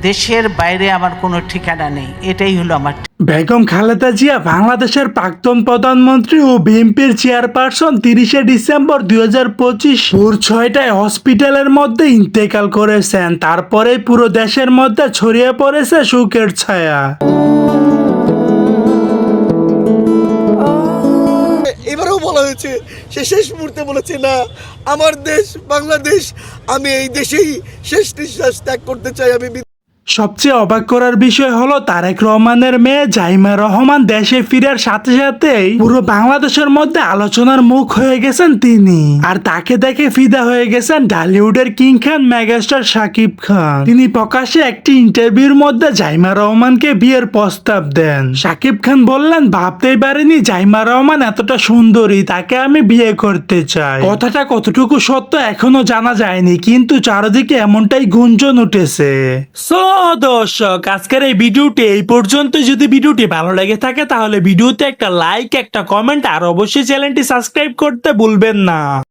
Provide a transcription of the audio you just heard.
দেশের বাইরে আমার কোনো ঠিকানা নেই, এটাই হলো আমার। বেগম খালেদা জিয়া বাংলাদেশের প্রাক্তন প্রধানমন্ত্রী ও বিএনপির চেয়ারপারসন 30শে ডিসেম্বর 2025 ভোর 6টায় হসপিটালের মধ্যে ইন্তেকাল করেছেন। তারপরে পুরো দেশের মধ্যে ছড়িয়ে পড়েছে শোকের ছায়া। এবারেও বলা হয়েছে, সে শেষ মুহূর্তে বলেছে, না, আমার দেশ বাংলাদেশ, আমি এই দেশেই শেষ নিঃশ্বাস ত্যাগ করতে চাই। আমি সবচেয়ে অবাক করার বিষয় হলো তারেক রহমানের মেয়ে জাইমা রহমান দেশে ফিরার সাথে সাথেই পুরো বাংলাদেশের মধ্যে আলোচনার মুখ হয়ে গেছেন তিনি। আর তাকে দেখে ফিদা হয়ে গেছেন ঢালিউডের কিং খান মেগাস্টার শাকিব খান। তিনি প্রকাশ্যে একটি ইন্টারভিউর মধ্যে জাইমা রহমানকে বিয়ের প্রস্তাব দেন। শাকিব খান বললেন, ভাবতেই পারিনি জাইমা রহমান এতটা সুন্দরী, তাকে আমি বিয়ে করতে চাই। কথাটা কতটুকু সত্য এখনো জানা যায়নি, কিন্তু চারদিকে এমনটাই গুঞ্জন উঠেছে। দর্শক, আজকের এই ভিডিওটি এই পর্যন্ত। যদি ভিডিওটি ভালো লেগে থাকে তাহলে ভিডিওতে একটা লাইক, একটা কমেন্ট আর অবশ্যই চ্যানেলটি সাবস্ক্রাইব করতে ভুলবেন না।